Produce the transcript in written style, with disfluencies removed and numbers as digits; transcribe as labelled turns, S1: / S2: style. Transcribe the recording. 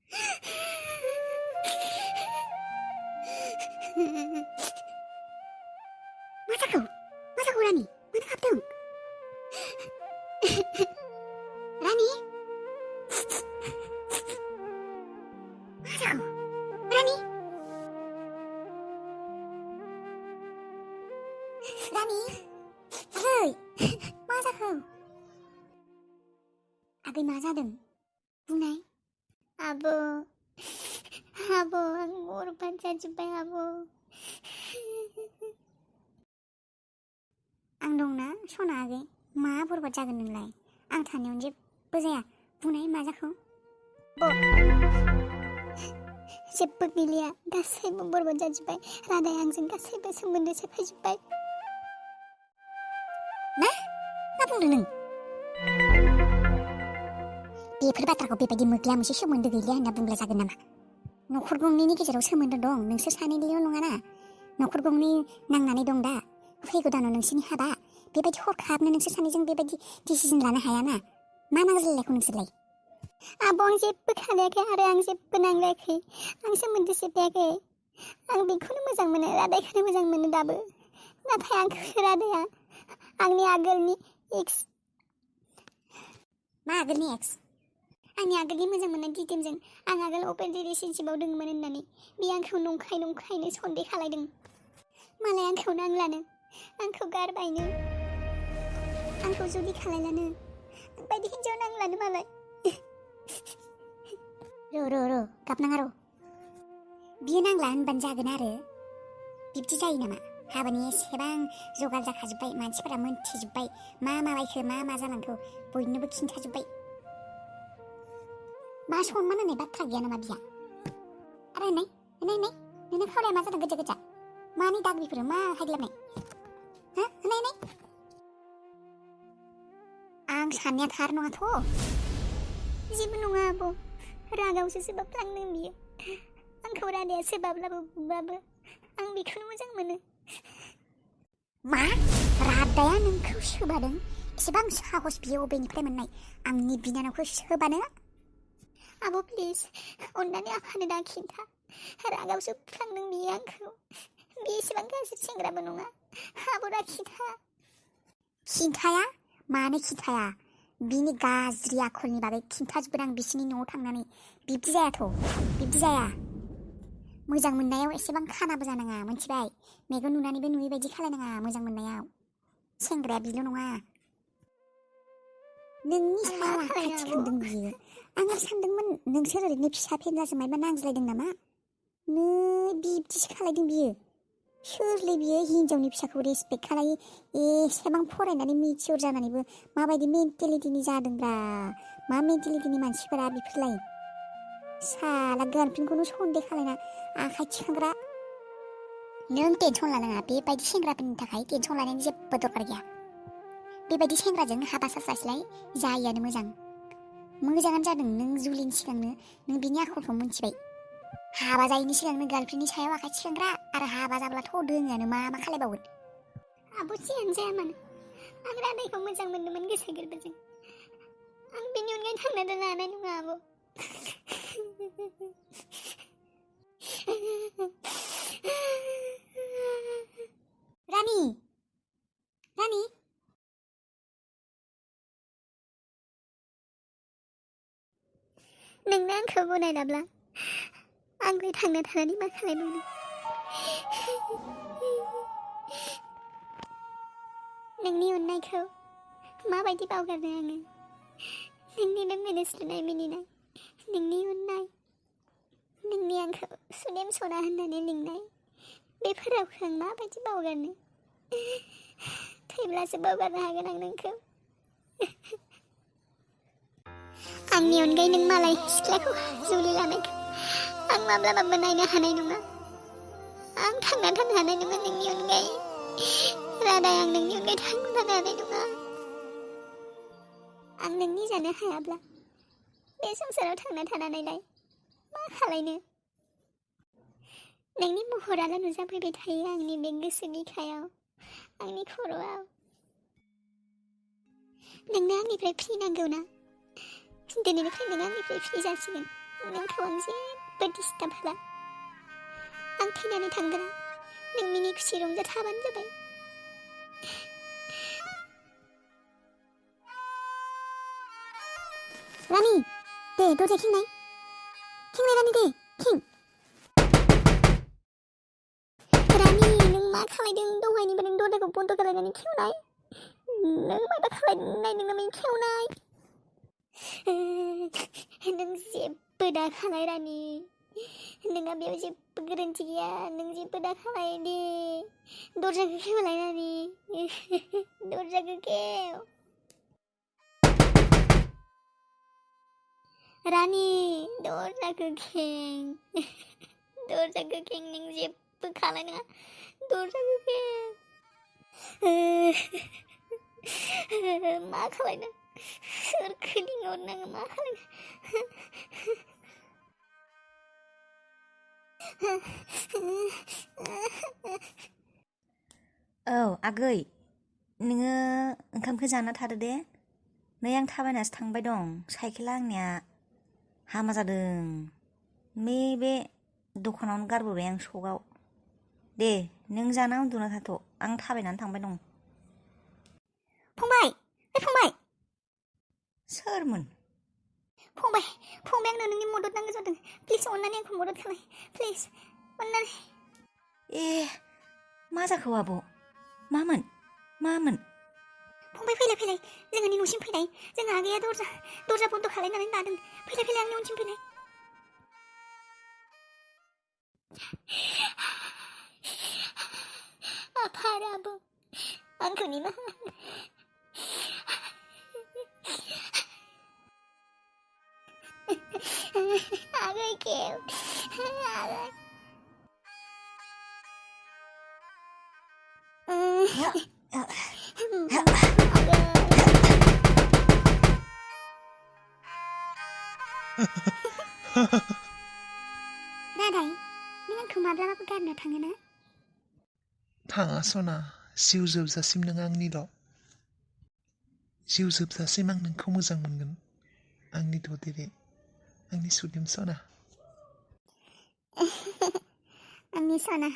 S1: मा जाखो रानि मानो गाबदों रानि मा जाखो रानि आगै मा जाखो आगै मा जादों बुंनाय
S2: आब' आं बरबाद जाजोब्बाय आब'।
S1: आं दंना सना आगै मा बरबाद जागोन नोंलाय आं थानायावनो जेबो जाया बुंनाय मा जाखो
S2: जेबो गैलिया गासैबो बरबाद जाजोब्बाय रादाया आंजों गासैबो सोमोन्दो सेफायजोब्बाय।
S1: मा बुंदों नों बेफोर बाथ्राखौ बेबायदि मोग्ला मोनसे सोमोन्दो गैलिया होनना बुंब्ला जागोन नामा न'खर गंनैनि गेजेराव सोमोन्दो दं नोंसोर सानैनिल' नङाना न'खर गंनै नांनानै दं दा फैगौ दानाव नोंसोरनि हाबा बेबायदि हरखाबनो नोंसोर सानैजों बेबायदि डिसिजन लानो हायाना मा नांज्लायलायखौ नोंसोरलाय
S2: आब' आं जेबो खालायाखै आरो आं जेबो नांलायाखै आं सोमोन्दो सेफायाखै आं बेखौनो मोजां मोनो रादायखौनो मोजां मोनो दाबो नाथाय आंखौ रादाया आंनि आगोलनि एक्स
S1: मा आगोलनि एक्स
S2: आंनि आगोलनि मोजां मोननाय दिदोमजों आं आगोल अपेन रिलेशनशिपआव दंमोन होननानै बे आंखौ नंखायनो सन्देह खालायदों मालाय आंखौ नांलानो आंखौ गारबायनो आंखौ जुलि खालायलानो बायदि हिन्जाव नांलानो मालाय
S1: र' गाबनाङा र' बियो नांला होनबानो जागोन आरो बिब्दि जायो नामा हाबानि एसेबां जगार जाखाजोब्बाय मानसिफोरा मोनथिजोब्बाय मा माबायखो मा जालांखो बयनोबो खिन्थाजोब्बाय मा सनमान होनाय बाथ्रा गैया नामा बिया आरो नाय नोंना खावलाया मा जादों गोजा मानि दाग बेफोरो मा हायग्लाबनाय नाय आं साननाया थार नङाथ'
S2: जेबो नङा आब' रागावसो सोबाबफ्लांदों बियो आंखौ रादाया सोबाब्लाबो बुबाबो आं बेखौनो मोजां मोनो
S1: मा रादाया नोंखौ सोबादों एसेबां साहस बियो अबेनिफ्राय मोननाय आंनि बिनानावखौ सोबानो
S2: आब' प्लिज अननानै आफानो दा खिन्था रागावसो फ्लांदों बियो आंखौ बे एसेबां गाज्रि सेंग्राबो नङा आब' दा
S1: खिन्थाया मानो खिन्थाया बिनि गाज्रि आखलनि बागै खिन्थाजोबगोन आं बिसिनि न'आव थांनानै बिब्दि जाया मोजां मोननायाव एसेबां खानाबो जानाङा मोनथिबाय मेगन नुनानैबो नुयै बायदि खालायनाङा मोजां मोननायाव सेंग्राया बिल' नङा नोंनि सायाव आखाइ थिखांदों बियो आंहा सानदोंमोन नोंसोर ओरैनो फिसा फेनलाजों मायबा नांज्लायदों नामा बिब्दिसो खालायदों बियो सोरलै बियो हिन्जावनि फिसाखौ रेसपेक्ट खालायो एसेबां फरायनानै मिथियर जानानैबो माबायदि मेन्टेलिटिनि जादोंब्रा मा मेन्टेलिटिनि मानसिफोरा बेफोरलाय साला गार्लफ्रेन्डखौनो सन्देह खालायना आखाइ थिखांग्रा नों टेनसन लानाङा बेबायदि सेंग्राफोरनि थाखाय टेनसन लानायनि जेबो दरकार गैया बेबायदि सेंग्राजों हाबा जास्लायस्लाय जायियानो मोजाङानो जादों नों जुलिनि सिगांनो नों बिनि आखलखौ मोनथिबाय हाबा जायैनि सिगांनो गार्लफ्रेन्डनि सायाव आखाइ थिखांग्रा आरो हाबा जाब्लाथ' दोङानो मा खालायबावगोन
S2: आब' जियानो जाया मानो आं रादायखौ मोजां मोनदोंमोन गोसो गोरबोजों आं बेनि अनगायै थांना दोननो हानाय नङा आब'
S1: रानि
S2: नोंनो आंखौ गनायलाब्ला आंलाय थांना थानानै मा खालायबावनो नोंनि अननायखौ माबायदि बावगारनो आङो नोंनि बे मिनिस्लुनाय मिनिनाय नोंनि अननाय नोंनि आंखौ सुदेम सना होननानै लिंनाय बेफोर रावखौ आं माबायदि बावगारनो थैब्लासो बावगारनो हागोन आं नोंखौ आंनि अनगायै नों मालाय सिख्लाखौ जुलि लानायखौ आं माब्लाबाबो नायनो हानाय नङा आं थांना थानो हानाय नङा नोंनि अनगायै रादाय आं नोंनि अनगायै थांना थानो हानाय नङा आं नोंनि जानो हायाब्ला बे संसाराव थांना थानानैलाय मा खालायनो नोंनि महराल' नुजाफैबाय थायो आंनि बे गोसो बिखायाव आंनि खर'आव नोंनो आंनिफ्राय फ्रि नांगौ ना दिनैनिफ्राय नों आंनिफ्राय फ्रि जासिगोन नोंखौ आं जेबो डिस्टार्ब हाला आं थैनानै थांगोन नों मिनि खुसि रंजाथाबानो जाबाय
S1: रानि दे दरजा खेंनाय रानि दे खें
S2: रानि नों मा खालायदों दहायनिफ्राय नों दरजाखौ बन्द खालायनानै खेवनाय नों माबा खालायनो नायदों नामा खेवनाय नों जेबो दा खालाय रानि नोंहा बेयाव जेबो गोरोन्थि गैया नों जेबो दा खालाय दे दरजाखौ खेवलाय रानि दरजाखौ खेव रानि दरजाखौ खें दरजाखौ खें नों जेबो खालाय नङा दरजाखौ खें मा खालायनो सोरखौ लिंहरनाङो मा खालायनो
S3: औ आगै नोङो ओंखामखौ जाना थादो दे नै आं थाबायनासो थांबाय दं साइकेला आंनिया हामा जादों बे दखानावनो गारबोबाय आं सकआव दे नों जाना उन्दुना थाथ' आं थाबायनानै थांबाय दं
S2: फंबाय फंबाय
S3: सोरमोन
S2: फंबाय आंनो नोंनि मदद नांगौ जादों प्लिज अननानै आंखौ मदद खालाय प्लिज अननानै
S3: ए मा जाखो आब' मामोन
S2: फंबाय फैलाय जोंहानि न'सिम फैलाय जोंहा आगैया दरजा बन्द खालायनानै लादों फैलाय आंनि उनसिम फैलाय आफाराबो आंखौ निमाहा आगै खेव आगै रादाय नों आंखौ माब्लाबाबो गारना थाङो ना
S4: थाङा सना जिउ जोबजासिम नों आंनिल' जिउ जोबजासिम आं नोंखौ मोजां मोनगोन आंनि ददेरे आंनि सुदेम सना
S2: आंनि सना